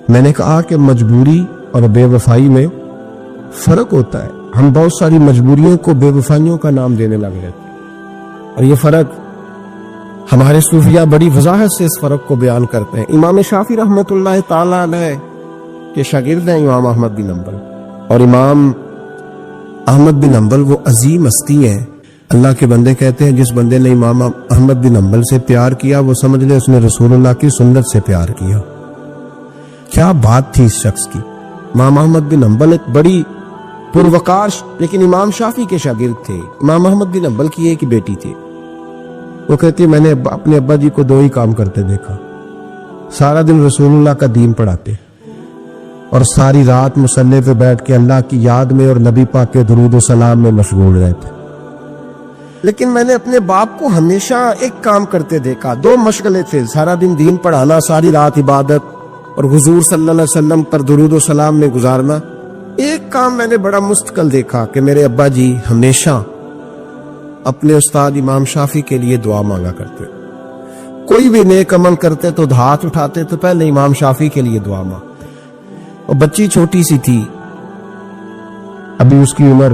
میں نے کہا کہ مجبوری اور بے وفائی میں فرق ہوتا ہے. ہم بہت ساری مجبوریوں کو بے وفائیوں کا نام دینے لگ رہے تھے، اور یہ فرق ہمارے صوفیاء بڑی وضاحت سے اس فرق کو بیان کرتے ہیں. امام شافعی رحمۃ اللہ تعالی علیہ کے شاگرد ہیں امام احمد بن حنبل، اور امام احمد بن حنبل وہ عظیم ہستی ہیں. اللہ کے بندے کہتے ہیں جس بندے نے امام احمد بن حنبل سے پیار کیا وہ سمجھ لے اس نے رسول اللہ کی سنت سے پیار کیا. کیا بات تھی اس شخص کی. امام احمد بن حنبل ایک بڑی پروقار لیکن امام شافعی کے شاگرد تھے. امام احمد بن حنبل کی ایک بیٹی تھی. وہ کہتی ہے میں نے اپنے ابا جی کو 2 ہی کام کرتے دیکھا، سارا دن رسول اللہ کا دین پڑھاتے اور ساری رات مصلی پہ بیٹھ کے اللہ کی یاد میں اور نبی پاک کے درود و سلام میں مشغول رہتے. لیکن میں نے اپنے باپ کو ہمیشہ ایک کام کرتے دیکھا، 2 مشغلے تھے، سارا دن دین پڑھانا، ساری رات عبادت اور حضور صلی اللہ علیہ وسلم پر درود و سلام میں گزارنا. ایک کام میں نے بڑا مستقل دیکھا کہ میرے ابا جی ہمیشہ اپنے استاد امام شافعی کے لیے دعا مانگا کرتے. کوئی بھی نیک عمل کرتے تو ہاتھ اٹھاتے تو پہلے امام شافعی کے لیے دعا مانگتے. اور بچی چھوٹی سی تھی، ابھی اس کی عمر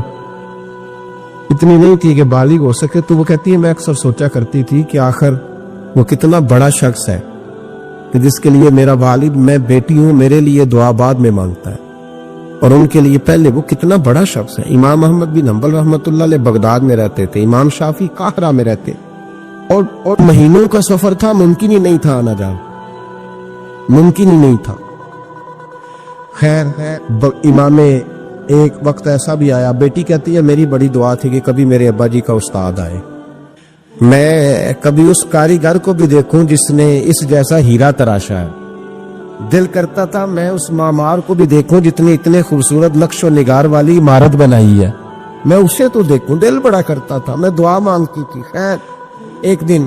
اتنی نہیں تھی کہ بالغ ہو سکے. تو وہ کہتی ہے میں اکثر سوچا کرتی تھی کہ آخر وہ کتنا بڑا شخص ہے کہ جس کے لیے میرا والد، میں بیٹی ہوں، میرے لیے دعا بعد میں مانگتا ہے، اور ان کے لیے پہلے وہ کتنا بڑا شخص ہے. امام احمد بن حنبل رحمۃ اللہ علیہ بغداد میں رہتے تھے، امام شافعی قاہرہ میں رہتے، اور مہینوں کا سفر تھا، ممکن ہی نہیں تھا آنا جانا، ممکن ہی نہیں تھا. خیر امام ایک وقت ایسا بھی آیا، بیٹی کہتی ہے میری بڑی دعا تھی کہ کبھی میرے ابا جی کا استاد آئے، میں کبھی اس کاریگر کو بھی دیکھوں جس نے اس جیسا ہیرا تراشا ہے. دل کرتا تھا میں اس معمار کو بھی دیکھوں جس نے اتنے خوبصورت نقش و نگار والی عمارت بنائی ہے، میں اسے تو دیکھوں. دل بڑا کرتا تھا، میں دعا مانگتی تھی. خیر ایک دن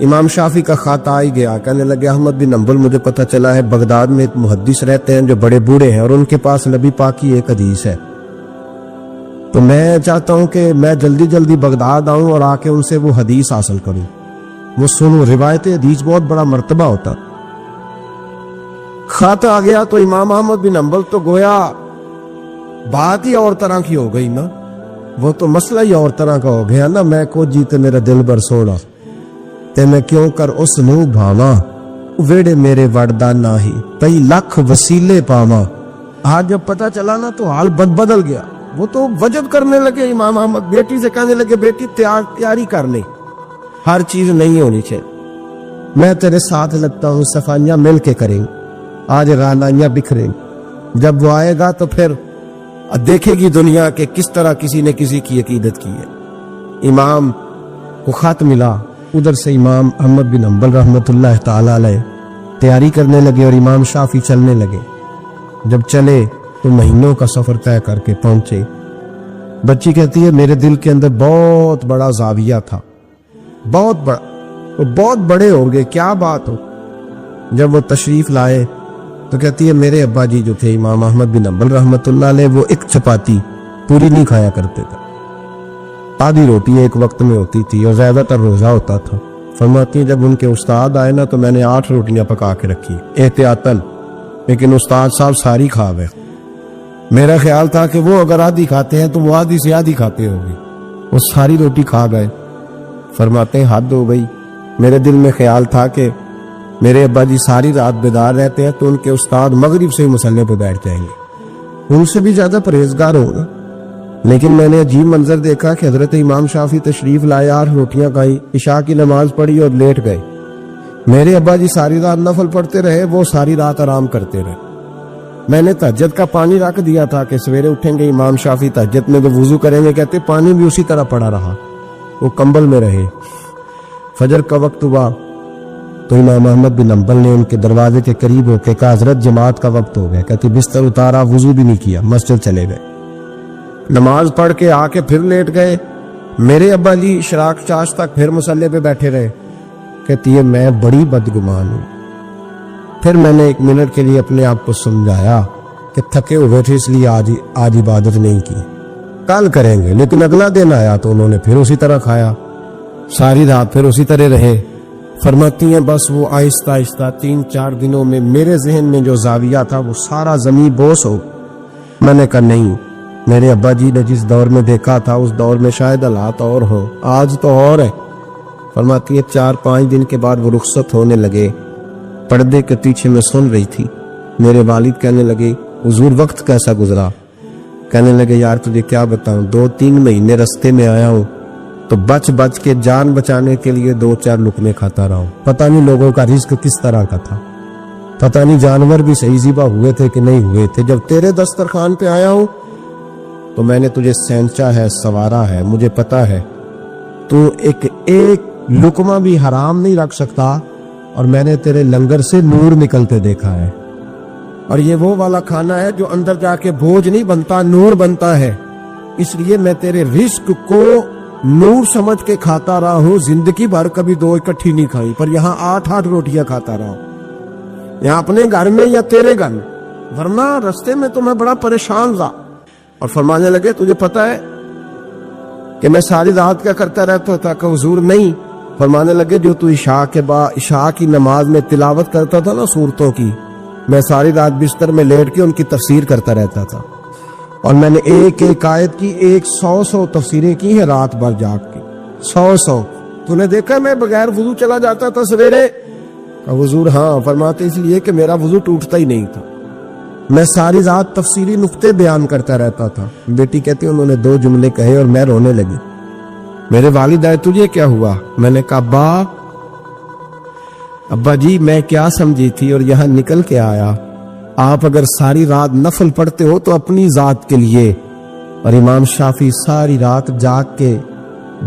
امام شافعی کا خط آ ہی گیا، کہنے لگے احمد بن حنبل مجھے پتہ چلا ہے بغداد میں ایک محدث رہتے ہیں جو بڑے بوڑھے ہیں اور ان کے پاس نبی پاک کی ایک حدیث ہے، تو میں چاہتا ہوں کہ میں جلدی جلدی بغداد آؤں اور آ کے ان سے وہ حدیث حاصل کروں، وہ سنوں. روایت حدیث بہت بڑا مرتبہ ہوتا. خط آ گیا تو امام احمد بن حنبل تو گویا بات ہی اور طرح کی ہو گئی نا، وہ تو مسئلہ ہی اور طرح کا ہو گیا نا. میں کو جیتے میرا دل بر سوڑا تے میں کیوں کر اس نو بھاواں، ویڑے میرے وڑدا نہ ہی کئی لاکھ وسیلے پاواں. آج جب پتہ چلا نا تو حال بدل گیا. وہ تو وجد کرنے لگے امام احمد، بیٹی سے کہنے لگے بیٹی تیاری کر لے، ہر چیز نہیں ہونی چاہیے، میں تیرے ساتھ لگتا ہوں، صفائیاں مل کے کریں، آج رانائیاں بکھریں. جب وہ آئے گا تو پھر دیکھے گی دنیا کہ کس طرح کسی نے کسی کی عقیدت کی ہے. امام کو خط ملا، ادھر سے امام احمد بن حنبل رحمۃ اللہ تعالی علیہ تیاری کرنے لگے اور امام شافعی چلنے لگے. جب چلے تو مہینوں کا سفر طے کر کے پہنچے. بچی کہتی ہے میرے دل کے اندر بہت بڑا زاویہ تھا، بہت بڑا، وہ بہت بڑے ہوں گے، کیا بات ہو. جب وہ تشریف لائے تو کہتی ہے میرے ابا جی جو تھے امام احمد بن حنبل رحمۃ اللہ علیہ وہ ایک چپاتی پوری نہیں کھایا کرتے تھے، آدھی روٹی ایک وقت میں ہوتی تھی اور زیادہ تر روزہ ہوتا تھا. فرماتی ہیں جب ان کے استاد آئے نا تو میں نے 8 روٹیاں پکا کے رکھی احتیاطاً، لیکن استاد صاحب ساری کھا گئے. میرا خیال تھا کہ وہ اگر آدھی کھاتے ہیں تو وہ آدھی سے آدھی کھاتے ہوں گے، وہ ساری روٹی کھا گئے. فرماتے ہیں حد ہو گئی، میرے دل میں خیال تھا کہ میرے ابا جی ساری رات بیدار رہتے ہیں تو ان کے استاد مغرب سے مصلی پہ بیٹھ جائیں گے، ان سے بھی زیادہ پرہیزگار ہوگا. لیکن میں نے عجیب منظر دیکھا کہ حضرت امام شافعی تشریف لائے، 8 روٹیاں کھائی، عشاء کی نماز پڑھی اور لیٹ گئے. میرے ابا جی ساری رات نفل پڑھتے رہے، وہ ساری رات آرام کرتے رہے. میں نے تہجد کا پانی رکھ دیا تھا کہ سویرے اٹھیں گے امام شافعی تہجد میں تو وضو کریں گے، کہتے پانی بھی اسی طرح پڑا رہا، وہ کمبل میں رہے. فجر کا وقت ہوا تو امام احمد بن حنبل نے ان کے دروازے کے قریب ہو کے کہا حضرت جماعت کا وقت ہو گیا. کہتی بستر اتارا، وضو بھی نہیں کیا، مسجد چلے گئے، نماز پڑھ کے آ کے پھر لیٹ گئے. میرے ابا جی اشراق چاش تک پھر مصلی پہ بیٹھے رہے. کہتی ہے میں بڑی بدگمان ہوں. پھر میں نے 1 منٹ کے لیے اپنے آپ کو سمجھایا کہ تھکے ہوئے تھے اس لیے آج عبادت نہیں کی، کل کریں گے. لیکن اگلا دن آیا تو انہوں نے پھر اسی طرح کھایا، ساری رات پھر اسی طرح رہے. فرماتی ہیں بس وہ آہستہ آہستہ 3-4 دنوں میں میرے ذہن میں جو زاویہ تھا وہ سارا زمین بوس ہو. میں نے کہا نہیں، میرے ابا جی نے جس دور میں دیکھا تھا اس دور میں شاید حالات اور ہوں، آج تو اور ہے. فرماتی ہے 4-5 دن کے بعد وہ رخصت ہونے لگے. پردے کے پیچھے میں سن رہی تھی. میرے والد کہنے لگے حضور وقت کیسا گزرا؟ کہنے لگے یار تجھے کیا بتاؤں، 2-3 مہینے رستے میں آیا ہوں تو بچ بچ کے جان بچانے کے لیے 2-4 لقمے کھاتا رہا ہوں. پتہ نہیں لوگوں کا رزق کس طرح کا تھا، پتہ نہیں جانور بھی صحیح ذبح ہوئے تھے کہ نہیں ہوئے تھے. جب تیرے دسترخوان پہ آیا ہوں تو میں نے تجھے سینچا ہے، سوارا ہے. مجھے پتہ ہے تو ایک لقمہ بھی حرام نہیں رکھ سکتا، اور میں نے تیرے لنگر سے نور نکلتے دیکھا ہے. اور یہ وہ والا کھانا ہے جو اندر جا کے بوجھ نہیں بنتا، نور بنتا ہے. اس لیے میں تیرے رزق کو نور سمجھ کے کھاتا رہا ہوں. زندگی بھر کبھی 2 اکٹھی نہیں کھائی، پر یہاں 8 روٹیاں کھاتا رہا ہوں، یہاں اپنے گھر میں یا تیرے گھر میں. ورنہ رستے میں تو میں بڑا پریشان تھا. اور فرمانے لگے تجھے پتہ ہے کہ میں ساری رات کیا کرتا رہتا تھا؟ کہ حضور نہیں. فرمانے لگے جو تو عشاء کی نماز میں تلاوت کرتا تھا نا سورتوں کی، میں ساری رات بستر میں لیٹ کے ان کی تفسیر کرتا رہتا تھا. اور میں نے ایک آیت کی 100 تفسیریں کی ہیں رات بھر جاگ کے. 100 تو نے دیکھا میں بغیر وضو چلا جاتا تھا سویرے؟ حضور ہاں. فرماتے اس لیے کہ میرا وضو ٹوٹتا ہی نہیں تھا، میں ساری رات تفسیری نقطے بیان کرتا رہتا تھا. بیٹی کہتی انہوں نے 2 جملے کہے اور میں رونے لگی. میرے والد آئے تجھے کیا ہوا؟ میں نے کہا ابا جی میں کیا سمجھی تھی اور یہاں نکل کے آیا. آپ اگر ساری رات نفل پڑھتے ہو تو اپنی ذات کے لیے، اور امام شافعی ساری رات جاگ کے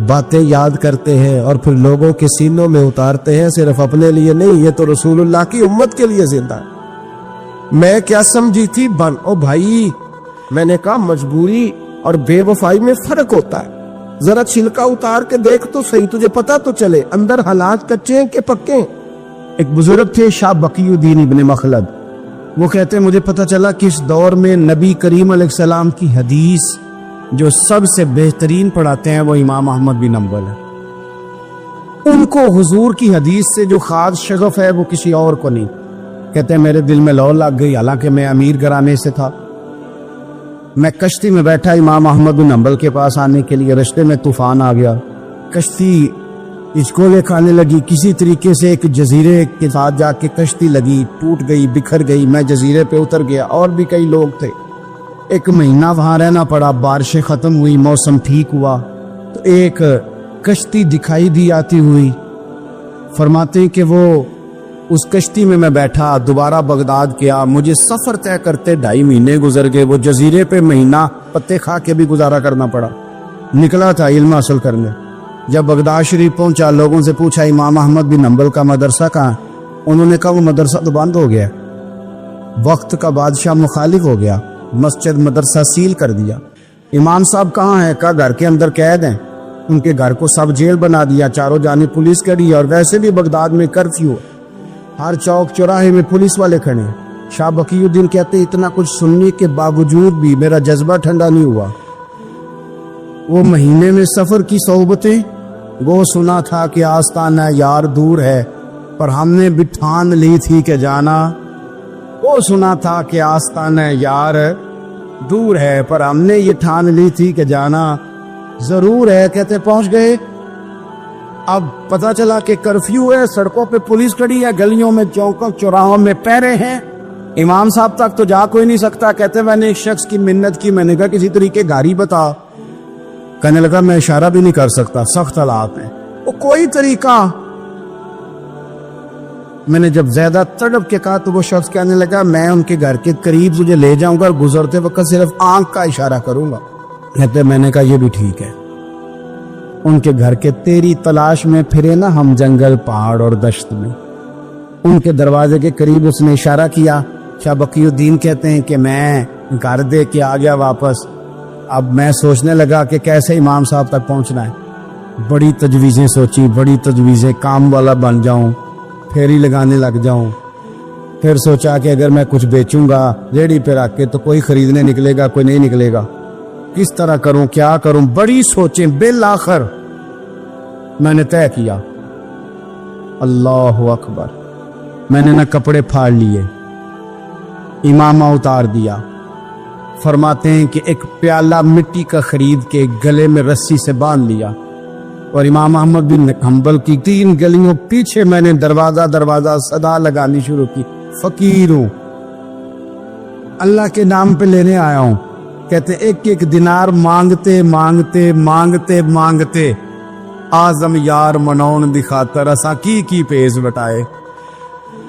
باتیں یاد کرتے ہیں اور پھر لوگوں کے سینوں میں اتارتے ہیں، صرف اپنے لیے نہیں. یہ تو رسول اللہ کی امت کے لیے زندہ ہے. میں کیا سمجھی تھی او بھائی. میں نے کہا مجبوری اور بے وفائی میں فرق ہوتا ہے. ذرا چھلکا اتار کے دیکھ تو صحیح، تجھے پتا تو چلے اندر حالات کچے ہیں کہ پکے ہیں. ایک بزرگ تھے شاہ بقی الدین ابن مخلد، وہ کہتے ہیں مجھے پتا چلا کہ اس دور میں نبی کریم علیہ السلام کی حدیث جو سب سے بہترین پڑھاتے ہیں وہ امام احمد بن حنبل ہے. ان کو حضور کی حدیث سے جو خاص شغف ہے وہ کسی اور کو نہیں. کہتے ہیں میرے دل میں لو لگ گئی، حالانکہ میں امیر گھرانے سے تھا. میں کشتی میں بیٹھا امام احمد بن حنبل کے پاس آنے کے لیے، رستے میں طوفان آ گیا، کشتی ہچکولے کھانے لگی. کسی طریقے سے ایک جزیرے کے ساتھ جا کے کشتی لگی، ٹوٹ گئی، بکھر گئی. میں جزیرے پہ اتر گیا، اور بھی کئی لوگ تھے. 1 مہینہ وہاں رہنا پڑا. بارشیں ختم ہوئی، موسم ٹھیک ہوا تو ایک کشتی دکھائی دی آتی ہوئی. فرماتے ہیں کہ وہ اس کشتی میں بیٹھا، دوبارہ بغداد کیا. مجھے سفر طے کرتے 2.5 مہینے گزر گئے. وہ جزیرے پہ مہینہ پتے کھا کے بھی گزارا کرنا پڑا. نکلا تھا علم حاصل کرنے. جب بغداد شریف پہنچا، لوگوں سے پوچھا امام احمد بن حنبل کا مدرسہ کہاں؟ انہوں نے کہا وہ مدرسہ تو بند ہو گیا، وقت کا بادشاہ مخالف ہو گیا، مسجد مدرسہ سیل کر دیا. امام صاحب کہاں ہیں؟ کہا گھر کے اندر قید ہیں. ان کے گھر کو سب جیل بنا دیا، چاروں جانب پولیس کھڑی ہے، اور ویسے بھی بغداد میں کرفیو، ہر چوک چوراہے میں پولیس والے کھڑے ہیں. شاہ بقی الدین کہتے اتنا کچھ سننے کے باوجود بھی میرا جذبہ ٹھنڈا نہیں ہوا. وہ مہینے میں سفر کی صحبتیں، وہ سنا تھا کہ آستانہ یار دور ہے پر ہم نے بھی ٹھان لی تھی کہ جانا. وہ سنا تھا کہ آستانہ یار دور ہے پر ہم نے یہ ٹھان لی تھی کہ جانا ضرور ہے. کہتے پہنچ گئے. اب پتا چلا کہ کرفیو ہے، سڑکوں پہ پولیس کھڑی ہے، گلیوں میں چوکوں چوراہوں میں پہرے ہیں. امام صاحب تک تو جا کوئی نہیں سکتا. کہتے میں نے ایک شخص کی منت کی، میں نے کہا کسی طریقے گاڑی بتا. کہنے لگا میں اشارہ بھی نہیں کر سکتا، سخت حالات ہیں. وہ کوئی طریقہ. میں نے جب زیادہ تڑپ کے کہا تو وہ شخص کہنے لگا میں ان کے گھر کے قریب تجھے لے جاؤں گا اور گزرتے وقت صرف آنکھ کا اشارہ کروں گا. کہتے میں نے کہا یہ بھی ٹھیک ہے. ان کے گھر کے تیری تلاش میں پھرے نا ہم جنگل پہاڑ اور دشت میں. ان کے دروازے کے قریب اس نے اشارہ کیا. شاہ بقی الدین کہتے ہیں کہ میں گھر دے کے آ گیا واپس. اب میں سوچنے لگا کہ کیسے امام صاحب تک پہنچنا ہے. بڑی تجویزیں سوچی، بڑی تجویزیں، کام والا بن جاؤں، پھیری لگانے لگ جاؤں. پھر سوچا کہ اگر میں کچھ بیچوں گا ریڑھی پہ رکھ کے تو کوئی خریدنے نکلے گا، کوئی نہیں نکلے گا. کس طرح کروں، کیا کروں، بڑی سوچیں. بالآخر میں نے طے کیا اللہ اکبر. میں نے نہ کپڑے پھاڑ لیے، امامہ اتار دیا. فرماتے ہیں کہ ایک پیالہ مٹی کا خرید کے گلے میں رسی سے باندھ لیا، اور امام احمد بن حنبل کی 3 گلیوں پیچھے میں نے دروازہ صدا لگانی شروع کی، فقیر ہوں، اللہ کے نام پہ لینے آیا ہوں. کہتے ایک دینار مانگتے مانگتے مانگتے مانگتے آزم یار منون دی خاطر اساں کی پیز بٹائے.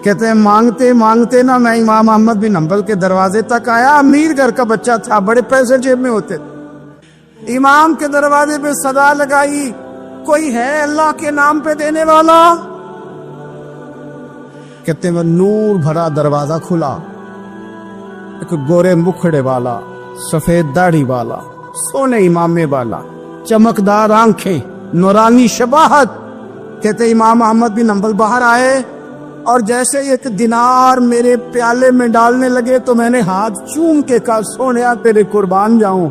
کہتے ہیں مانگتے مانگتے نا میں امام احمد بن حنبل کے دروازے تک آیا. امیر گھر کا بچہ تھا، بڑے پیسے جیب میں ہوتے تھے. امام کے دروازے پہ صدا لگائی، کوئی ہے اللہ کے نام پہ دینے والا؟ کہتے ہیں نور بھرا دروازہ کھلا. ایک گورے مکھڑے والا، سفید داڑھی والا، سونے امامے والا، چمکدار آنکھیں، نورانی شباہت. کہتے امام احمد بن حنبل باہر آئے اور جیسے ایک دینار میرے پیالے میں ڈالنے لگے تو میں نے ہاتھ چوم کے کہا سونیا تیرے قربان جاؤں،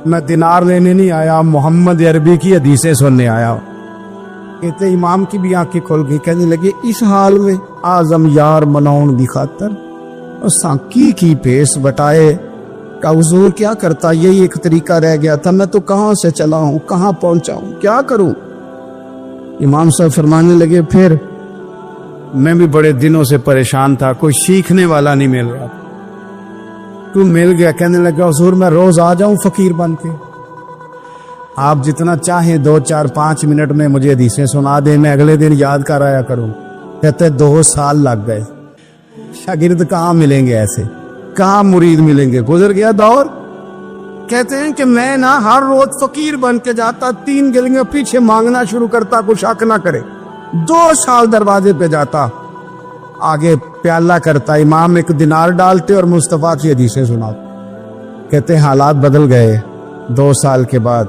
میں دینار لینے نہیں آیا، محمد عربی کی حدیثیں سننے آیا. کہتے امام کی بھی آنکھیں کھل گئی. کہنے لگے اس حال میں آزم یار منون دی خاطر کی پیس بٹائے کہ حضور کیا کرتا، یہی ایک طریقہ رہ گیا تھا، میں تو کہاں سے چلا ہوں، کہاں پہنچا ہوں، کیا کروں؟ امام صاحب فرمانے لگے پھر میں بھی بڑے دنوں سے پریشان تھا، کوئی سیکھنے والا نہیں مل رہا، تو مل گیا. کہنے لگا حضور میں روز آ جاؤں فقیر بن کے، آپ جتنا چاہیں 2 4 5 منٹ میں مجھے حدیثیں سنا دیں، میں اگلے دن یاد کر آیا کروں. کہتے 2 سال لگ گئے. شاگرد کہاں ملیں گے ایسے، کہاں مرید ملیں گے، گزر گیا دور. کہتے ہیں کہ میں نا ہر روز فقیر بن کے جاتا، 3 گلیاں پیچھے مانگنا شروع کرتا، کوئی شک نہ کرے. 2 سال دروازے پہ جاتا، آگے پیالہ کرتا، امام ایک دینار ڈالتے اور مصطفیٰ کی حدیثیں سناتے. کہتے ہیں حالات بدل گئے. 2 سال کے بعد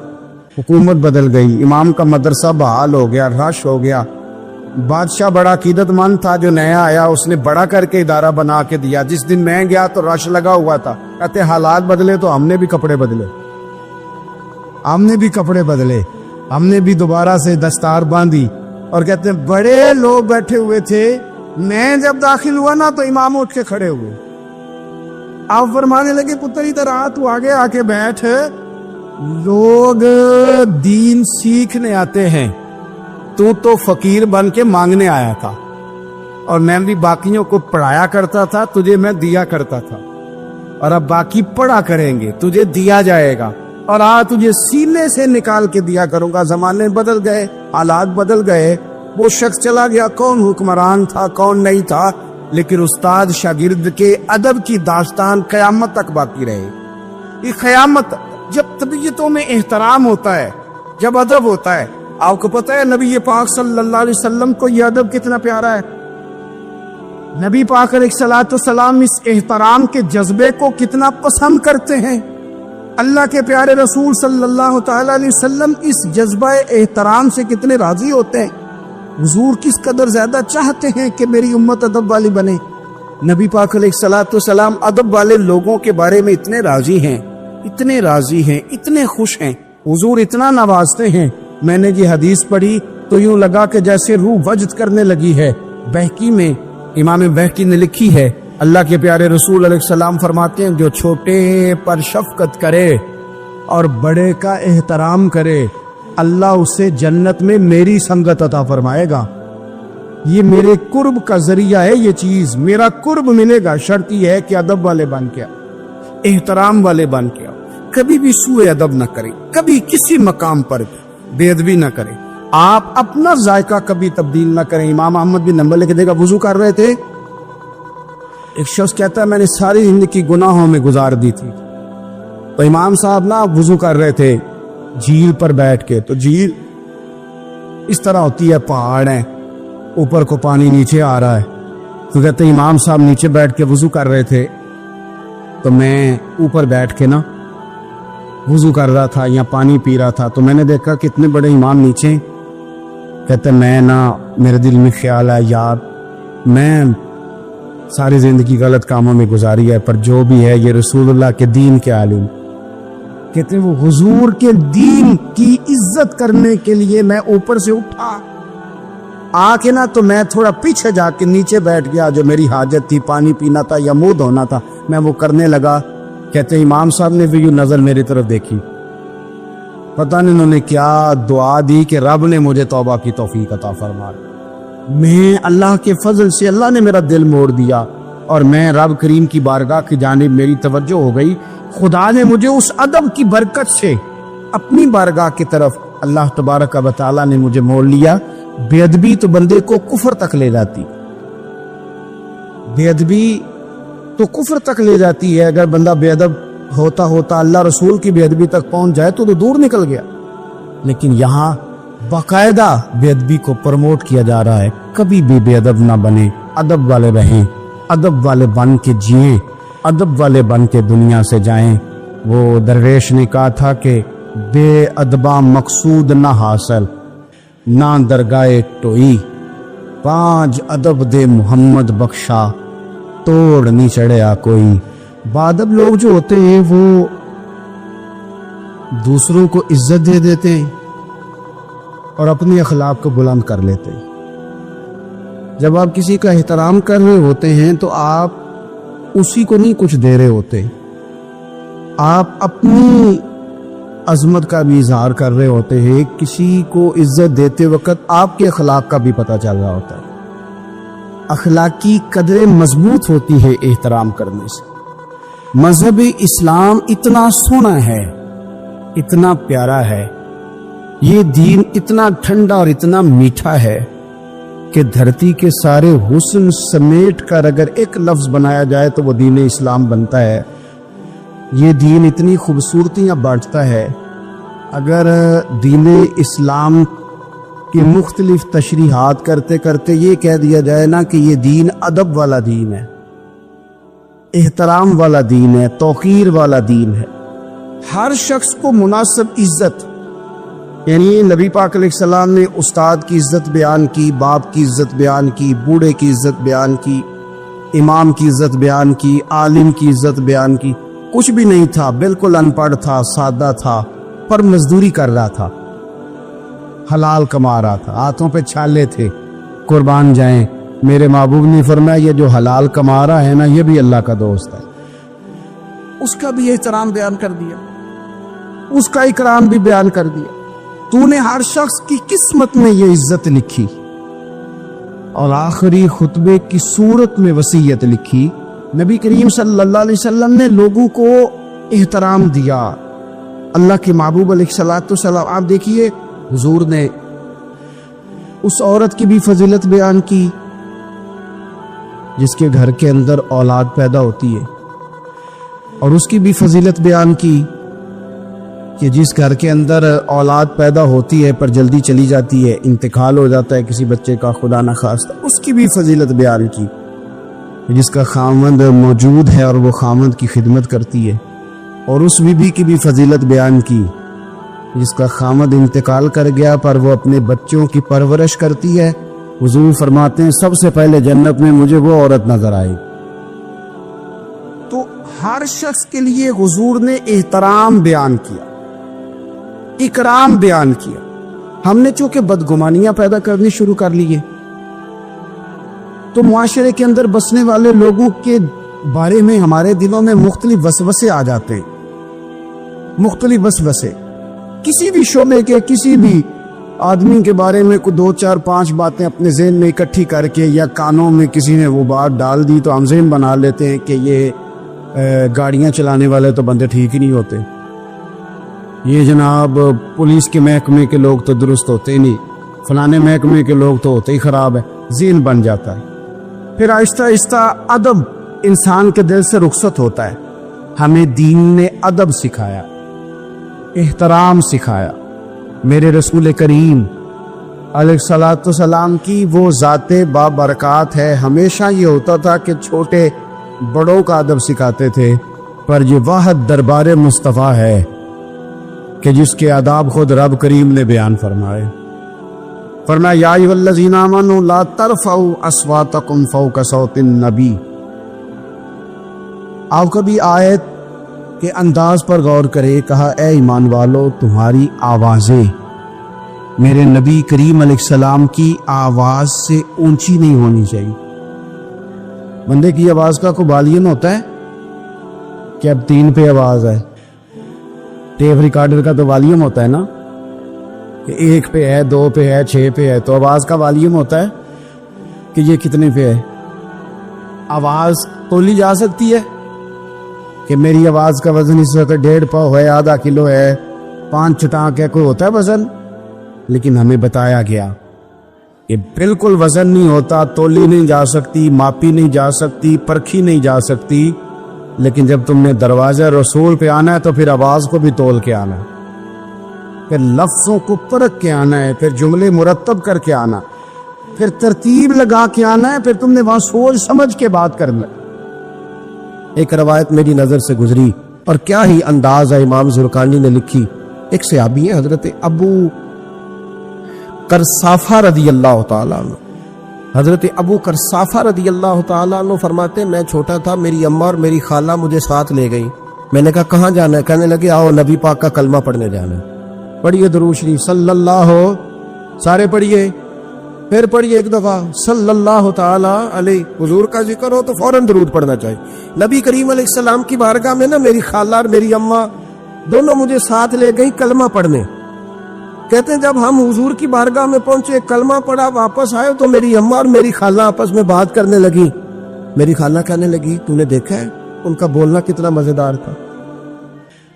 حکومت بدل گئی، امام کا مدرسہ بحال ہو گیا، رش ہو گیا. بادشاہ بڑا عقیدت مند تھا، جو نیا آیا اس نے بڑا کر کے ادارہ بنا کے دیا. جس دن میں گیا تو رش لگا ہوا تھا. کہتے حالات بدلے تو ہم نے بھی کپڑے بدلے، ہم نے بھی دوبارہ سے دستار باندھی. اور کہتے ہیں بڑے لوگ بیٹھے ہوئے تھے، میں جب داخل ہوا نا تو امام اٹھ کے کھڑے ہوئے. آپ فرمانے لگے پتر ادھر آ، تو آگے آ کے بیٹھ. لوگ دین سیکھنے آتے ہیں، تو فقیر بن کے مانگنے آیا تھا، اور میں بھی باقیوں کو پڑھایا کرتا تھا، تجھے میں دیا کرتا تھا، اور اب باقی پڑھا کریں گے، تجھے دیا جائے گا، اور تجھے سینے سے نکال کے دیا کروں گا. زمانے بدل گئے، حالات بدل گئے، وہ شخص چلا گیا، کون حکمران تھا کون نہیں تھا، لیکن استاد شاگرد کے ادب کی داستان قیامت تک باقی رہے. یہ قیامت جب طبیعتوں میں احترام ہوتا ہے، جب ادب ہوتا ہے. آپ کو پتہ ہے نبی پاک صلی اللہ علیہ وسلم کو یہ ادب کتنا پیارا ہے. نبی پاک علیہ الصلوۃ والسلام اس احترام کے جذبے کو کتنا پسند کرتے ہیں. اللہ کے پیارے رسول صلی اللہ تعالی علیہ وسلم اس جذبہ احترام سے کتنے راضی ہوتے ہیں. حضور کس قدر زیادہ چاہتے ہیں کہ میری امت ادب والی بنے. نبی پاک علیہ الصلوۃ والسلام ادب والے لوگوں کے بارے میں اتنے راضی ہیں، اتنے راضی ہیں، اتنے خوش ہیں. حضور اتنا نوازتے ہیں. میں نے یہ حدیث پڑھی تو یوں لگا کہ جیسے روح وجد کرنے لگی ہے. بہقی میں امام بہقی نے لکھی ہے، اللہ کے پیارے رسول علیہ السلام فرماتے ہیں جو چھوٹے پر شفقت کرے اور بڑے کا احترام کرے، اللہ اسے جنت میں میری سنگت عطا فرمائے گا. یہ میرے قرب کا ذریعہ ہے، یہ چیز میرا قرب ملے گا. شرط یہ ہے کہ ادب والے بن کے آؤ، احترام والے بن کے آؤ. کبھی بھی سوء ادب نہ کریں، کبھی کسی مقام پر بے ادبی نہ کریں. آپ اپنا ذائقہ کبھی تبدیل نہ کریں. امام احمد بن حنبل لکھ دے گا وضو کر رہے تھے، ایک شخص کہتا ہے میں نے ساری زندگی گناہوں میں گزار دی تھی. تو امام صاحب نا وضو کر رہے تھے جھیل پر بیٹھ کے. تو جھیل اس طرح ہوتی ہے، پہاڑ ہیں، اوپر کو پانی نیچے آ رہا ہے. تو کہتے ہیں امام صاحب نیچے بیٹھ کے وضو کر رہے تھے، تو میں اوپر بیٹھ کے نا وضو کر رہا تھا یا پانی پی رہا تھا. تو میں نے دیکھا کہ اتنے بڑے امام نیچے. کہتے میں نا میرے دل میں خیال ہے یار میں ساری زندگی غلط کاموں میں گزاری ہے، پر جو بھی ہے یہ رسول اللہ کے دین کے عالم. کہتے ہیں وہ حضور کے دین کی عزت کرنے کے لیے میں اوپر سے اٹھا آ کے نا تو میں تھوڑا پیچھے جا کے نیچے بیٹھ گیا، جو میری حاجت تھی، پانی پینا تھا یا منہ دھونا تھا، میں وہ کرنے لگا۔ کہتے ہیں امام صاحب نے بھی یوں نظر میری طرف دیکھی، پتہ نہیں انہوں نے کیا دعا دی کہ رب نے مجھے توبہ کی توفیق عطا فرما۔ میں اللہ کے فضل سے اللہ نے میرا دل موڑ دیا اور میں رب کریم کی بارگاہ کی جانب میری توجہ ہو گئی۔ خدا نے مجھے اس ادب کی برکت سے اپنی بارگاہ کی طرف اللہ تبارک و تعالیٰ نے مجھے موڑ لیا۔ بے ادبی تو بندے کو کفر تک لے جاتی، بے ادبی تو کفر تک لے جاتی ہے۔ اگر بندہ بے ادب ہوتا ہوتا اللہ رسول کی بے ادبی تک پہنچ جائے تو دور نکل گیا، لیکن یہاں باقاعدہ بے ادبی کو پروموٹ کیا جا رہا ہے۔ کبھی بھی بے ادب نہ بنے، ادب والے رہیں، ادب والے بن کے جئیں، ادب والے بن کے دنیا سے جائیں۔ وہ درویش نے کہا تھا کہ بے ادباں مقصود نہ حاصل، نہ درگاہ ٹوئی، پانچ ادب دے محمد بخشا، توڑ نہیں چڑھیا کوئی۔ بادب لوگ جو ہوتے ہیں وہ دوسروں کو عزت دے دیتے ہیں اور اپنے اخلاق کو بلند کر لیتے ہیں۔ جب آپ کسی کا احترام کر رہے ہوتے ہیں تو آپ اسی کو نہیں کچھ دے رہے ہوتے، آپ اپنی عظمت کا بھی اظہار کر رہے ہوتے ہیں۔ کسی کو عزت دیتے وقت آپ کے اخلاق کا بھی پتہ چل رہا ہوتا ہے۔ اخلاقی قدریں مضبوط ہوتی ہے احترام کرنے سے۔ مذہب اسلام اتنا سونا ہے، اتنا پیارا ہے، یہ دین اتنا ٹھنڈا اور اتنا میٹھا ہے کہ دھرتی کے سارے حسن سمیٹ کر اگر ایک لفظ بنایا جائے تو وہ دین اسلام بنتا ہے۔ یہ دین اتنی خوبصورتیاں بانٹتا ہے، اگر دین اسلام کی مختلف تشریحات کرتے کرتے یہ کہہ دیا جائے نا کہ یہ دین ادب والا دین ہے، احترام والا دین ہے، توقیر والا دین ہے، ہر شخص کو مناسب عزت، یعنی نبی پاک علیہ السلام نے استاد کی عزت بیان کی، باپ کی عزت بیان کی، بوڑھے کی عزت بیان کی، امام کی عزت بیان کی، عالم کی عزت بیان کی۔ کچھ بھی نہیں تھا، بالکل ان پڑھ تھا، سادہ تھا، پر مزدوری کر رہا تھا، حلال کما رہا تھا، ہاتھوں پہ چھالے تھے، قربان جائیں۔ میرے محبوب نے فرمایا یہ جو حلال کما رہا ہے نا یہ بھی اللہ کا دوست ہے، اس کا بھی احترام بیان کر دیا، اس کا اکرام بھی بیان کر دیا۔ تو نے ہر شخص کی قسمت میں یہ عزت لکھی اور آخری خطبے کی صورت میں وصیت لکھی۔ نبی کریم صلی اللہ علیہ وسلم نے لوگوں کو احترام دیا، اللہ کے محبوب علیہ الصلوۃ والسلام۔ آپ دیکھیے حضور نے اس عورت کی بھی فضیلت بیان کی جس کے گھر کے اندر اولاد پیدا ہوتی ہے، اور اس کی بھی فضیلت بیان کی کہ جس گھر کے اندر اولاد پیدا ہوتی ہے پر جلدی چلی جاتی ہے، انتقال ہو جاتا ہے کسی بچے کا خدا نخواستہ، اس کی بھی فضیلت بیان کی۔ جس کا خامند موجود ہے اور وہ خامند کی خدمت کرتی ہے، اور اس بیوی کی بھی فضیلت بیان کی جس کا خامند انتقال کر گیا پر وہ اپنے بچوں کی پرورش کرتی ہے۔ حضور فرماتے ہیں سب سے پہلے جنت میں مجھے وہ عورت نظر آئی۔ تو ہر شخص کے لیے حضور نے احترام بیان کیا، اکرام بیان کیا۔ ہم نے چونکہ بدگمانیاں پیدا کرنی شروع کر لی ہے تو معاشرے کے اندر بسنے والے لوگوں کے بارے میں ہمارے دلوں میں مختلف وسوسے آ جاتے ہیں، مختلف وسوسے۔ کسی بھی شعبے کے کسی بھی آدمی کے بارے میں کوئی 2 4 5 باتیں اپنے ذہن میں اکٹھی کر کے یا کانوں میں کسی نے وہ بات ڈال دی تو ہم ذہن بنا لیتے ہیں کہ یہ گاڑیاں چلانے والے تو بندے ٹھیک ہی نہیں ہوتے، یہ جناب پولیس کے محکمے کے لوگ تو درست ہوتے ہی نہیں، فلانے محکمے کے لوگ تو ہوتے ہی خراب ہے، ذہن بن جاتا ہے۔ پھر آہستہ آہستہ ادب انسان کے دل سے رخصت ہوتا ہے۔ ہمیں دین نے ادب سکھایا، احترام سکھایا۔ میرے رسول کریم علیہ الصلوۃ والسلام کی وہ ذات بابرکات ہے، ہمیشہ یہ ہوتا تھا کہ چھوٹے بڑوں کا ادب سکھاتے تھے، پر یہ واحد دربار مصطفیٰ ہے کہ جس کے آداب خود رب کریم نے بیان فرمائے۔ فرمایا یا ایھا الذین آمنوا لا ترفعوا اصواتکم فوق صوت النبی۔ آپ کبھی آیت کے انداز پر غور کرے، کہا اے ایمان والو تمہاری آوازیں میرے نبی کریم علیہ السلام کی آواز سے اونچی نہیں ہونی چاہیے. بندے کی آواز کا کوئی والیوم ہوتا ہے کہ اب 3 پہ آواز ہے. ٹیپ ریکارڈر کا تو والیوم ہوتا ہے نا کہ 1 پہ ہے، 2 پہ ہے، 6 پہ ہے. تو آواز کا والیوم ہوتا ہے کہ یہ کتنے پہ ہے. آواز تولی جا سکتی ہے کہ میری آواز کا وزن اس وقت 1.5 پاؤ ہے، آدھا کلو ہے، 5 چٹانک ہے، کوئی ہوتا ہے وزن؟ لیکن ہمیں بتایا گیا کہ بالکل وزن نہیں ہوتا، تولی نہیں جا سکتی، ماپی نہیں جا سکتی، پرکھی نہیں جا سکتی. لیکن جب تم نے دروازہ رسول پہ آنا ہے تو پھر آواز کو بھی تول کے آنا ہے، پھر لفظوں کو پرکھ کے آنا ہے، پھر جملے مرتب کر کے آنا، پھر ترتیب لگا کے آنا ہے، پھر تم نے وہاں سوچ سمجھ کے بات کرنا. ایک روایت میری نظر سے گزری اور کیا ہی انداز ہے، امام زرقانی نے لکھی. ایک صحابی ہے حضرت ابو قرصافہ رضی اللہ تعالیٰ عنہ. حضرت ابو قرصافہ رضی اللہ تعالیٰ عنہ فرماتے میں چھوٹا تھا، میری اماں اور میری خالہ مجھے ساتھ لے گئی. میں نے کہا کہاں جانا ہے؟ کہنے لگے آؤ نبی پاک کا کلمہ پڑھنے جانا ہے. پڑھیے درود شریف صلی اللہ، سارے پڑھیے، پھر پڑھیے ایک دفعہ صلی اللہ تعالی علیہ. حضور کا ذکر ہو تو فوراً درود پڑھنا چاہیے. نبی کریم علیہ السلام کی بارگاہ میں نا میری خالہ اور میری اماں دونوں مجھے ساتھ لے گئی کلمہ پڑھنے. کہتے ہیں جب ہم حضور کی بارگاہ میں پہنچے، کلمہ پڑھا، واپس آئے تو میری اماں اور میری خالہ آپس میں بات کرنے لگی. میری خالہ کہنے لگی تو نے دیکھا ہے ان کا بولنا کتنا مزیدار تھا.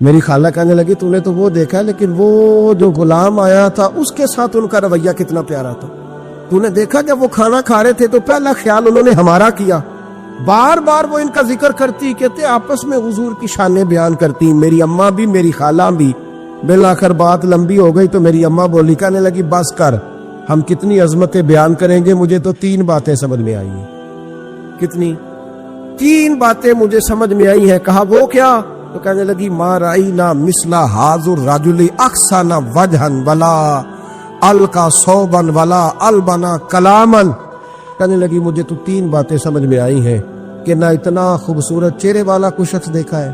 میری خالہ کہنے لگی تو نے تو وہ دیکھا ہے لیکن وہ جو غلام آیا تھا اس کے ساتھ ان کا رویہ کتنا پیارا تھا. تو نے دیکھا جب وہ کھانا کھا رہے تھے تو پہلا خیال انہوں نے ہمارا کیا. بار بار وہ ان کا ذکر کرتی، کہتے آپس میں حضور کی شانیں بیان کرتی، میری اماں بھی میری خالہ بھی. بالآخر بات لمبی ہو گئی تو میری اماں بولی، کہنے لگی بس کر، ہم کتنی عظمتیں بیان کریں گے، مجھے تو 3 باتیں سمجھ میں آئی ہیں. کتنی؟ 3 باتیں مجھے سمجھ میں آئی ہیں. کہا وہ کیا؟ تو کہنے لگی ما رأینا مثل ھذا الرجل احسن وجھا ولا القا صوبا ولا البنا کلاما. کہنے لگی مجھے تو 3 باتیں سمجھ میں آئی ہیں کہ نہ اتنا خوبصورت چہرے والا کوئی شخص دیکھا ہے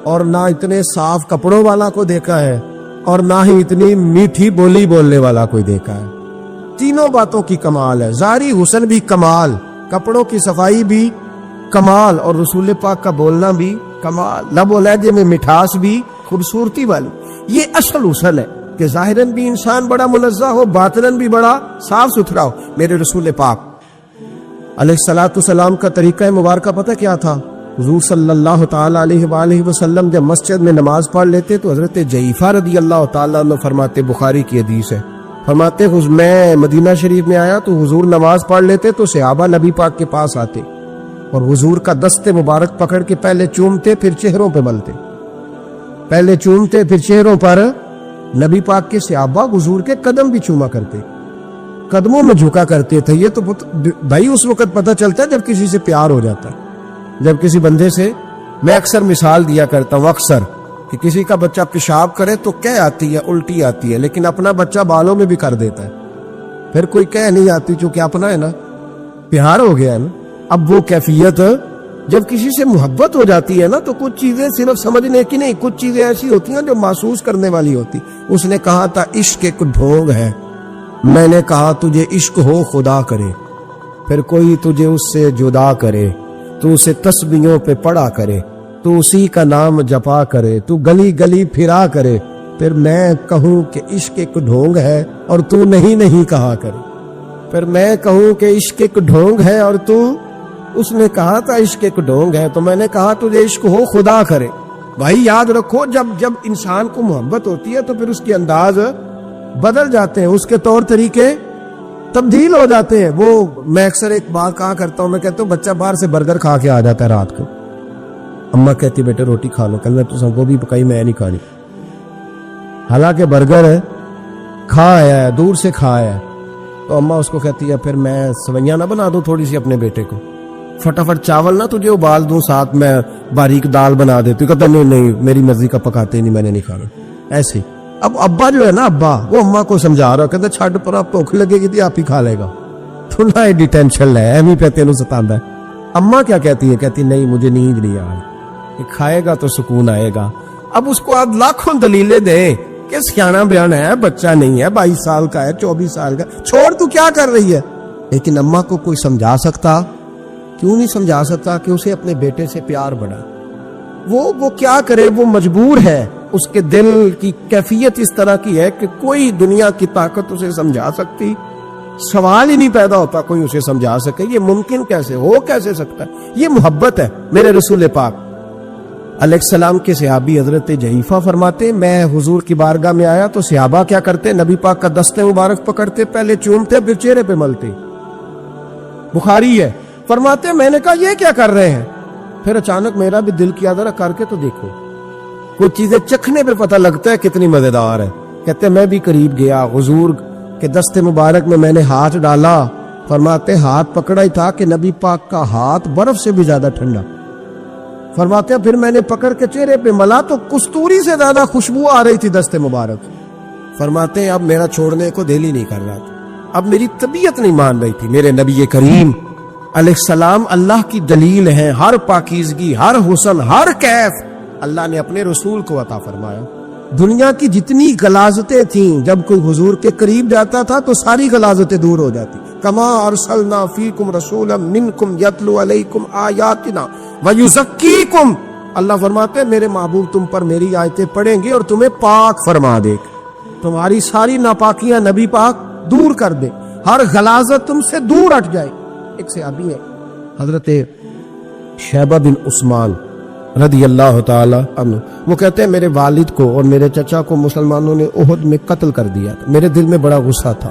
اور نہ اتنے صاف کپڑوں والا کو دیکھا ہے اور نہ ہی اتنی میٹھی بولی بولنے والا کوئی دیکھا ہے. تینوں باتوں کی کمال ہے. ظاہری حسن بھی کمال، کپڑوں کی صفائی بھی کمال، اور رسول پاک کا بولنا بھی کمال، لب و لہجے میں مٹھاس بھی خوبصورتی والی. یہ اصل حسن ہے کہ ظاہراً بھی انسان بڑا منزہ ہو، باطناً بھی بڑا صاف ستھرا ہو. میرے رسول پاک علیہ الصلوۃ والسلام کا طریقہ مبارکہ پتہ کیا تھا؟ حضور صلی اللہ تعالی علیہ وآلہ وسلم جب مسجد میں نماز پڑھ لیتے تو حضرت جعفر رضی اللہ تعالیٰ عنہ فرماتے، بخاری کی حدیث ہے، فرماتے میں مدینہ شریف میں آیا تو حضور نماز پڑھ لیتے تو صحابہ نبی پاک کے پاس آتے اور حضور کا دست مبارک پکڑ کے پہلے چومتے پھر چہروں پہ ملتے، پہلے چومتے پھر چہروں پر. نبی پاک کے صحابہ حضور کے قدم بھی چوما کرتے، قدموں میں جھکا کرتے تھے. یہ تو بھائی اس وقت پتہ چلتا ہے جب کسی سے پیار ہو جاتا ہے. جب کسی بندے سے، میں اکثر مثال دیا کرتا ہوں اکثر کہ کسی کا بچہ پیشاب کرے تو کہہ آتی ہے، الٹی آتی ہے، لیکن اپنا بچہ بالوں میں بھی کر دیتا ہے، پھر کوئی کہہ نہیں آتی چونکہ اپنا ہے نا، پیار ہو گیا ہے نا. اب وہ کیفیت جب کسی سے محبت ہو جاتی ہے نا تو کچھ چیزیں صرف سمجھنے کی نہیں، کچھ چیزیں ایسی ہوتی ہیں جو محسوس کرنے والی ہوتی. اس نے کہا تھا عشق ایک ڈھونگ ہے، میں نے کہا تجھے عشق ہو خدا کرے، پھر کوئی تجھے اس سے جدا کرے، تو اسے تسبیحوں پہ پڑا کرے، تو اسی کا نام جپا کرے، تو گلی گلی پھرا کرے، پھر میں کہوں کہ عشق ایک ڈھونگ ہے اور تو نہیں کہا کرے، پھر میں کہوں کہ عشق ایک ڈھونگ ہے اور تو. اس نے کہا تھا عشق ایک ڈھونگ ہے تو میں نے کہا تجھے عشق ہو خدا کرے. بھائی یاد رکھو جب انسان کو محبت ہوتی ہے تو پھر اس کے انداز بدل جاتے ہیں، اس کے طور طریقے تبدیل ہو جاتے ہیں. وہ میں اکثر ایک بات کہا کرتا ہوں، میں کہتا ہوں بچہ باہر سے برگر کھا کے آ جاتا ہے رات کو، اماں کہتی بیٹے روٹی کھا لو، کل تو سب کو بھی پکائی میں نہیں کھانی، حالانکہ برگر کھا آیا ہے، دور سے کھا آیا ہے. تو اماں اس کو کہتی ہے پھر میں سوئیاں نہ بنا دوں تھوڑی سی اپنے بیٹے کو، فٹافٹ چاول نہ تجھے ابال دوں، ساتھ میں باریک دال بنا دیتی. کہتا نہیں میری مرضی کا پکاتے نہیں، میں نے نہیں کھانا. ایسے اب ابا جو ہے نا، ابا وہ اماں کو سمجھا رہا، کہتا چھڈ پر آپ بھوک لگے گی تھی آپ ہی کھا لے گا، تو نہ ایڈی ٹینشن ہے ایویں پہ تینوں ستاندا ہے. اماں کیا کہتی ہے؟ کہتی نہیں مجھے نیند نہیں آ رہی، کھائے گا تو سکون آئے گا. اب اس کو آپ لاکھوں دلیلیں دیں کہ سیانا بیانا ہے, بچہ نہیں ہے, 22 سال کا ہے, 24 سال کا, چھوڑ تو کیا کر رہی ہے. لیکن اماں کو کوئی سمجھا سکتا؟ کیوں نہیں سمجھا سکتا کہ اسے اپنے بیٹے سے پیار بڑھا. وہ کیا کرے, وہ مجبور ہے. اس کے دل کی کیفیت اس طرح کی ہے کہ کوئی دنیا کی طاقت اسے سمجھا سکتی, سوال ہی نہیں پیدا ہوتا کوئی اسے سمجھا سکے. یہ ممکن کیسے ہو, کیسے سکتا ہے؟ یہ محبت ہے. میرے رسول پاک علیہ السلام کے صحابی حضرت جحیفہ فرماتے, میں حضور کی بارگاہ میں آیا تو صحابہ کیا کرتے, نبی پاک کا دست مبارک پکڑتے, پہلے چومتے پھر چہرے پہ ملتے. بخاری ہے. فرماتے میں نے کہا یہ کیا کر رہے ہیں؟ پھر اچانک میرا بھی دل کیا ذرا کر کے تو دیکھو. کچھ چیزیں چکھنے پہ پتہ لگتا ہے کتنی مزیدار ہے. کہتے میں بھی قریب گیا, حضور کے دست مبارک میں نے ہاتھ ڈالا. فرماتے ہاتھ پکڑا ہی تھا کہ نبی پاک کا ہاتھ برف سے بھی زیادہ ٹھنڈا. فرماتے پھر میں نے پکڑ کے چہرے پہ ملا تو کستوری سے زیادہ خوشبو آ رہی تھی دست مبارک. فرماتے اب میرا چھوڑنے کو دل ہی نہیں کر رہا تھا, اب میری طبیعت نہیں مان رہی تھی. میرے نبی کریم علیہ السلام اللہ کی دلیل ہیں, ہر پاکیزگی, ہر حسن, ہر کیف اللہ نے اپنے رسول کو عطا فرمایا. دنیا کی جتنی غلاظتیں تھیں جب کوئی حضور کے قریب جاتا تھا تو ساری غلاظتیں دور ہو جاتی. کما ارسلنا فیکم رسولا منکم یتلو علیکم آیاتنا ویزکیکم. اللہ فرماتے ہیں میرے محبوب تم پر میری آیتیں پڑھیں گے اور تمہیں پاک فرما دے گا, تمہاری ساری ناپاکیاں نبی پاک دور کر دے, ہر غلاظت تم سے دور ہٹ جائے. ایک صحابی ہے حضرت شیبہ بن عثمان رضی اللہ تعالی عنہ, وہ کہتے ہیں میرے والد کو اور میرے چچا کو مسلمانوں نے احد میں قتل کر دیا تھا. میرے دل میں بڑا غصہ تھا,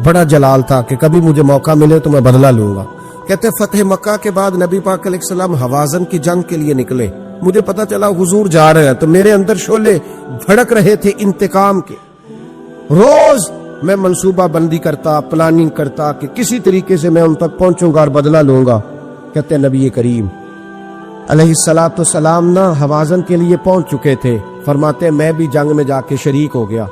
بڑا جلال تھا کہ کبھی مجھے موقع ملے تو میں بدلہ لوں گا. کہتے فتح مکہ کے بعد نبی پاک علیہ السلام حوازن کی جنگ کے لیے نکلے. مجھے پتا چلا حضور جا رہے ہیں تو میرے اندر شعلے بھڑک رہے تھے انتقام کے. روز میں منصوبہ بندی کرتا, پلاننگ کرتا کہ کسی طریقے سے میں ان تک پہنچوں گا اور بدلہ لوں گا. کہتے ہیں نبی کریم علیہ السلام نہ حوازن کے لیے پہنچ چکے تھے. فرماتے ہیں میں بھی جنگ میں جا کے شریک ہو گیا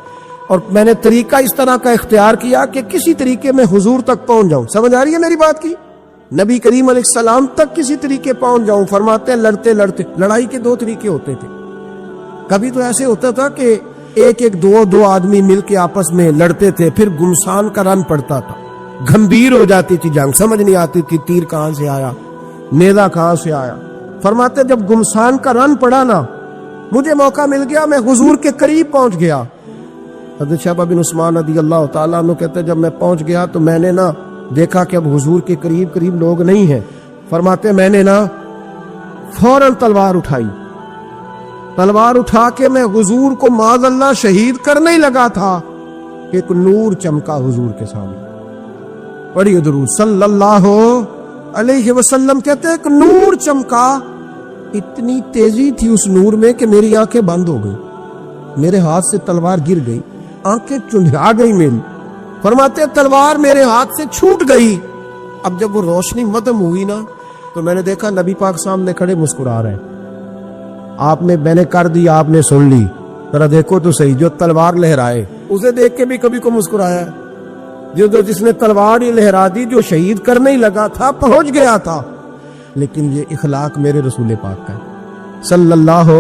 اور میں نے طریقہ اس طرح کا اختیار کیا کہ کسی طریقے میں حضور تک پہنچ جاؤں. سمجھ آ رہی ہے میری بات کی؟ نبی کریم علیہ السلام تک کسی طریقے پہنچ جاؤں. فرماتے ہیں لڑتے لڑتے, لڑائی کے 2 طریقے ہوتے تھے. کبھی تو ایسے ہوتا تھا کہ ایک دو آدمی مل کے آپس میں لڑتے تھے, پھر گمسان کا رن پڑتا تھا, گھمبیر ہو جاتی تھی جنگ, سمجھ نہیں آتی تھی تیر کہاں سے آیا, نیزہ کہاں سے آیا. فرماتے جب گمسان کا رن پڑا نا, مجھے موقع مل گیا, میں حضور کے قریب پہنچ گیا. حضرت شیبہ بن عثمان رضی اللہ تعالیٰ عنہ کہتے جب میں پہنچ گیا تو میں نے نا دیکھا کہ اب حضور کے قریب لوگ نہیں ہیں. فرماتے میں نے نا فوراً تلوار اٹھائی, تلوار اٹھا کے میں حضور کو معاذ اللہ شہید کرنے ہی لگا تھا کہ ایک نور چمکا حضور کے سامنے. پڑھیے درود صلی اللہ علیہ وسلم. کہتے ہیں ایک نور چمکا, اتنی تیزی تھی اس نور میں کہ میری آنکھیں بند ہو گئی, میرے ہاتھ سے تلوار گر گئی, آنکھیں چندھا گئی میری. فرماتے تلوار میرے ہاتھ سے چھوٹ گئی. اب جب وہ روشنی مدم ہوئی نا تو میں نے دیکھا نبی پاک سامنے کھڑے مسکرا رہے ہیں. آپ نے میں نے کر دی, آپ نے سن لی, ذرا دیکھو تو صحیح, جو تلوار لہرائے اسے دیکھ کے بھی کبھی کو مسکرایا, جو جس نے تلوار ہی لہرا دی, جو شہید کرنے ہی لگا تھا, پہنچ گیا تھا. لیکن یہ اخلاق میرے رسول پاک کا ہے صلی اللہ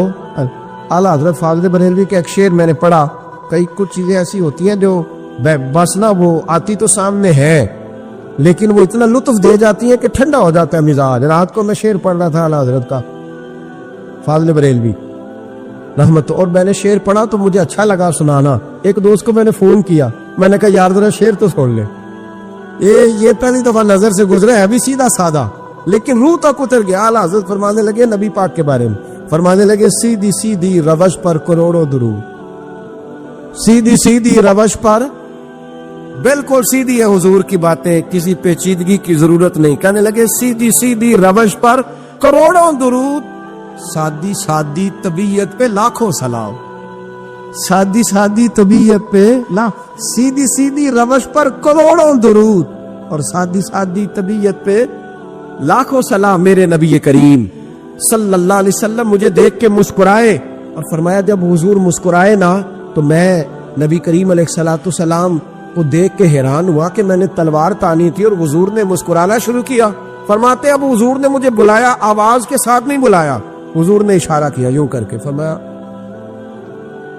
اعلیٰ حضرت فاضل بریلوی کا ایک شعر میں نے پڑھا. کئی کچھ چیزیں ایسی ہوتی ہیں جو بس نا وہ آتی تو سامنے ہے لیکن وہ اتنا لطف دے جاتی ہیں کہ ٹھنڈا ہو جاتا ہے مزاج. رات کو میں شعر پڑھ رہا تھا اعلیٰ حضرت کا فاضل بریلوی رحمت, اور میں نے شعر پڑھا تو مجھے اچھا لگا سنانا. ایک دوست کو میں نے فون کیا, میں نے کہا یار ذرا شعر تو سن لے. یہ پہلی دفعہ نظر سے گزرا ہے, ابھی سیدھا سادہ لیکن روح تک اتر گیا. اعلیٰ حضرت فرمانے لگے نبی پاک کے بارے میں, فرمانے لگے سیدھی سیدھی روش پر کروڑوں درود, سیدھی سیدھی روش پر بالکل سیدھی ہے حضور کی باتیں, کسی پیچیدگی کی ضرورت نہیں. کہنے لگے سیدھی سیدھی روش پر کروڑوں درود, سادی سادی طبیعت پہ لاکھوں سلام. سادی سادی طبیعت پہ سیدھی سیدھی روش پر کروڑوں درود اور سادی سادی طبیعت پہ لاکھوں سلام. میرے نبی کریم صلی اللہ علیہ وسلم مجھے دیکھ کے مسکرائے اور فرمایا جب حضور مسکرائے نا تو میں نبی کریم علیہ السلام کو دیکھ کے حیران ہوا کہ میں نے تلوار تانی تھی اور حضور نے مسکرانا شروع کیا. فرماتے اب حضور نے مجھے بلایا, آواز کے ساتھ نہیں بلایا, حضور نے اشارہ کیا یوں کر کے, فرمایا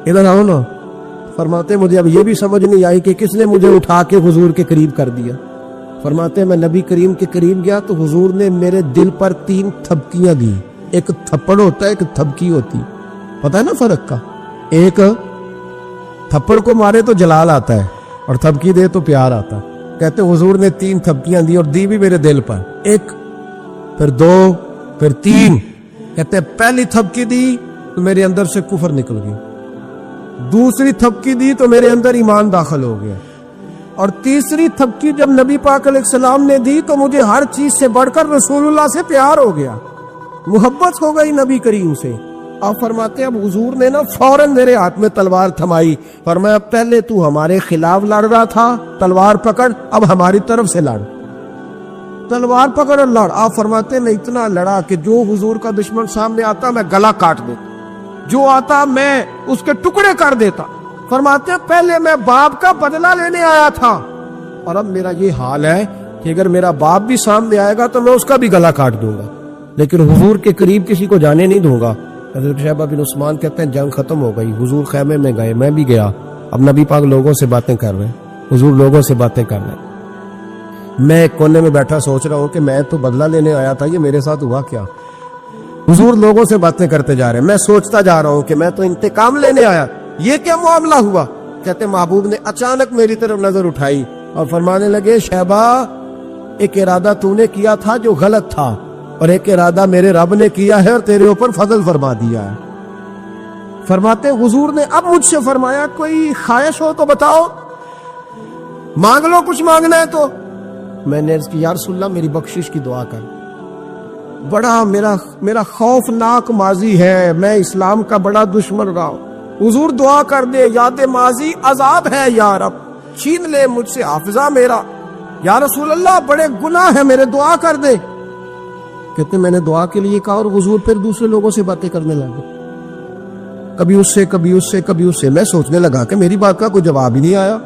ادھر آؤ نا. فرماتے مجھے اب یہ بھی سمجھ نہیں آئی کہ کس نے مجھے اٹھا کے حضور کے قریب کر دیا. فرماتے میں نبی کریم کے قریب گیا تو حضور نے میرے دل پر 3 تھپکیاں دی. ایک تھپڑ ہوتا ہے, ایک تھپکی ہوتی, پتہ ہے نا فرق کا. ایک تھپڑ کو مارے تو جلال آتا ہے اور تھپکی دے تو پیار آتا ہے. کہتے حضور نے 3 تھپکیاں دی اور دی بھی میرے دل پر, 1 پھر 2 پھر 3. کہتے پہلی تھپکی دی تو میرے اندر سے کفر نکل گئی, دوسری تھپکی دی تو میرے اندر ایمان داخل ہو گیا, اور تیسری تھپکی جب نبی پاک علیہ السلام نے دی تو مجھے ہر چیز سے بڑھ کر رسول اللہ سے پیار ہو گیا, محبت ہو گئی نبی کریم سے. آپ فرماتے ہیں اب حضور نے نا فوراً میرے ہاتھ میں تلوار تھمائی. فرمایا پہلے تو ہمارے خلاف لڑ رہا تھا, تلوار پکڑ, اب ہماری طرف سے لڑ, تلوار پکڑ اور لڑ. آپ فرماتے ہیں میں اتنا لڑا کہ جو حضور کا دشمن سامنے آتا میں گلا کاٹ دیتا, جو آتا میں اس کے ٹکڑے کر دیتا. فرماتے ہیں پہلے میں باپ کا بدلہ لینے آیا تھا اور اب میرا یہ حال ہے کہ اگر میرا باپ بھی سامنے آئے گا تو میں اس کا بھی گلا کاٹ دوں گا, لیکن حضور کے قریب کسی کو جانے نہیں دوں گا. حضرت شیبہ بن عثمان کہتے ہیں جنگ ختم ہو گئی, حضور خیمے میں گئے, میں بھی گیا. اب نبی پاک لوگوں سے باتیں کر رہے ہیں, حضور لوگوں سے باتیں کر رہے ہیں. میں ایک کونے میں بیٹھا سوچ رہا ہوں کہ میں تو بدلہ لینے آیا تھا, یہ میرے ساتھ ہوا کیا. حضور لوگوں سے باتیں کرتے جا رہے ہیں, میں سوچتا جا رہا ہوں کہ میں تو انتقام لینے آیا, یہ کیا معاملہ ہوا. کہتے محبوب نے اچانک میری طرف نظر اٹھائی اور فرمانے لگے شیبہ ایک ارادہ تو نے کیا تھا جو غلط تھا, اور ایک ارادہ میرے رب نے کیا ہے اور تیرے اوپر فضل فرما دیا ہے. فرماتے حضور نے اب مجھ سے فرمایا کوئی خواہش ہو تو بتاؤ, مانگ لو کچھ مانگنا ہے تو. میں نے عرض کی یا رسول اللہ میری بخشش کی دعا کر, بڑا میرا خوفناک ماضی ہے, میں اسلام کا بڑا دشمن رہا ہوں, حضور دعا کر دے, یاد ماضی عذاب ہے یا رب, چھین لے مجھ سے حافظہ میرا, یا رسول اللہ بڑے گناہ ہیں میرے, دعا کر دے. کہتے میں نے دعا کے لیے کہا اور حضور پھر دوسرے لوگوں سے باتیں کرنے لگے, کبھی اس سے کبھی اس سے کبھی اس سے. میں سوچنے لگا کہ میری بات کا کوئی جواب ہی نہیں آیا.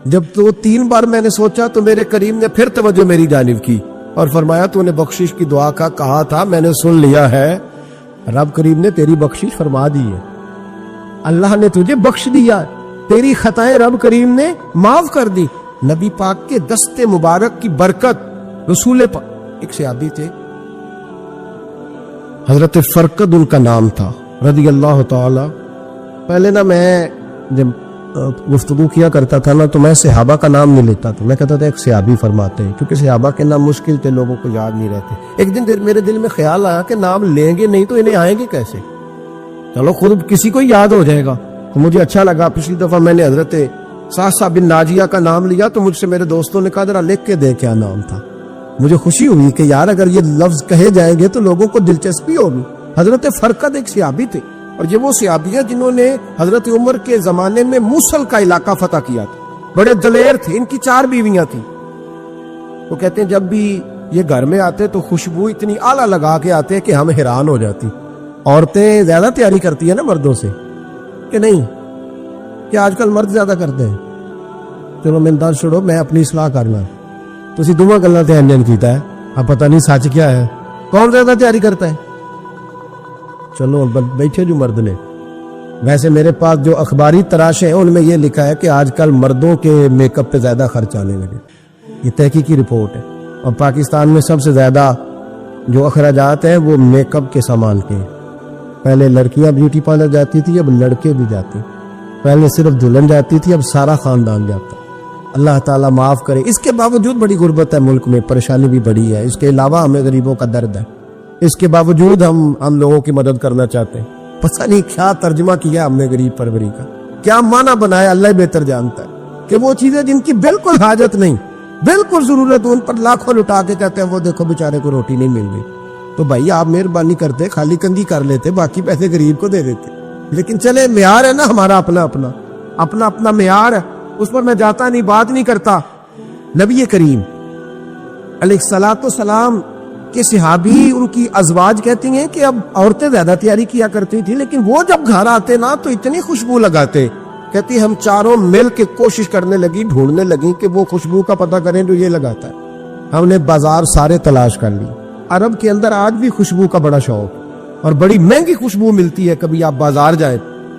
جب تو 3 بار میں نے سوچا تو میرے کریم نے پھر توجہ میری جانب کی اور فرمایا تو نے بخشش کی دعا کا کہا تھا, میں نے سن لیا ہے, رب کریم نے تیری بخشش فرما دی ہے, اللہ نے تجھے بخش دیا, تیری خطائیں رب کریم نے معاف کر دی. نبی پاک کے دست مبارک کی برکت, رسول پاک. ایک صحابی تھے حضرت فرقد ان کا نام تھا رضی اللہ تعالی. پہلے نا میں جب گفتگو کیا کرتا تھا نا تو میں صحابہ کا نام نہیں لیتا تھا, میں کہتا تھا ایک صحابی فرماتے ہیں, کیونکہ صحابہ کے نام مشکل تھے, لوگوں کو یاد نہیں رہتے. ایک دن میرے دل میں خیال آیا کہ نام لیں گے نہیں تو انہیں آئیں گے کیسے, چلو خود کسی کو یاد ہو جائے گا. تو مجھے اچھا لگا, پچھلی دفعہ میں نے حضرت ساسا بن ناجیہ کا نام لیا تو مجھ سے میرے دوستوں نے کہا ذرا لکھ کے دے کیا نام تھا. مجھے خوشی ہوئی کہ یار اگر یہ لفظ کہے جائیں گے تو لوگوں کو دلچسپی ہوگی. حضرت فرقد ایک صحابی تھے, اور یہ وہ صحابی ہیں جنہوں نے حضرت عمر کے زمانے میں موصل کا علاقہ فتح کیا تھا, بڑے دلیر تھے. ان کی 4 بیویاں تھیں. وہ کہتے ہیں جب بھی یہ گھر میں آتے تو خوشبو اتنی اعلیٰ لگا کے آتے کہ ہم حیران ہو جاتی. عورتیں زیادہ تیاری کرتی ہیں نا مردوں سے کہ نہیں, کہ آج کل مرد زیادہ کرتے ہیں. چلو میں دل چھوڑو, میں اپنی اصلاح کرنا, تسی دوواں گلاں تے انجن کیتا ہے, اب پتہ نہیں سچ کیا ہے, کون زیادہ تیاری کرتا ہے. چلو بیٹھے جو مرد نے. ویسے میرے پاس جو اخباری تراشے ہیں ان میں یہ لکھا ہے کہ آج کل مردوں کے میک اپ پہ زیادہ خرچ آنے لگے, یہ تحقیقی رپورٹ ہے. اور پاکستان میں سب سے زیادہ جو اخراجات ہیں وہ میک اپ کے سامان کے. پہلے لڑکیاں بیوٹی پارلر جاتی تھی, اب لڑکے بھی جاتے. پہلے صرف دلہن جاتی تھی, اب سارا خاندان جاتا. اللہ تعالیٰ معاف کرے. اس کے باوجود بڑی غربت ہے ملک میں, پریشانی بھی بڑی ہے. اس کے علاوہ ہمیں غریبوں کا درد ہے, اس کے باوجود ہم لوگوں کی مدد کرنا چاہتے ہیں. پتہ نہیں کیا ترجمہ کیا ہم نے غریب پروری کا, کیا معنی بنایا, اللہ بہتر جانتا ہے. کہ وہ چیزیں جن کی بالکل حاجت نہیں, بالکل ضرورت, ان پر لاکھوں لٹا کے کہتے ہیں وہ دیکھو بیچارے کو روٹی نہیں مل رہی. تو بھائی آپ مہربانی کرتے, خالی کندھی کر لیتے, باقی پیسے غریب کو دے دیتے. لیکن چلے معیار ہے نا ہمارا اپنا معیار ہے, اس پر میں جاتا نہیں, بات نہیں کرتا. نبی کریم علیہ الصلوۃ والسلام کے صحابی, ان کی ازواج کہتی ہیں کہ اب عورتیں زیادہ تیاری کیا کرتی تھی, لیکن وہ جب گھر آتے نا تو اتنی خوشبو لگاتے. کہتی ہم چاروں مل کے کوشش کرنے لگی, ڈھونڈنے لگی کہ وہ خوشبو کا پتہ کریں جو یہ لگاتا ہے. ہم نے بازار سارے تلاش کر لی. عرب کے اندر آج بھی خوشبو کا بڑا شوق, اور بڑی مہنگی خوشبو ملتی ہے. کبھی آپ بازار جائیں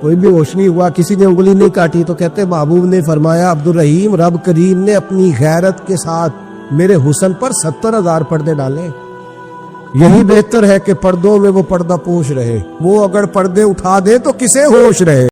کوئی بھی ہوش نہیں ہوا, کسی نے انگلی نہیں کاٹی. تو کہتے محبوب نے فرمایا عبدالرحیم رب کریم نے اپنی غیرت کے ساتھ میرے حسن پر 70,000 پردے ڈالے. یہی بہتر ہے کہ پردوں میں وہ پردہ پوش رہے. وہ اگر پردے اٹھا دے تو کسے ہوش رہے.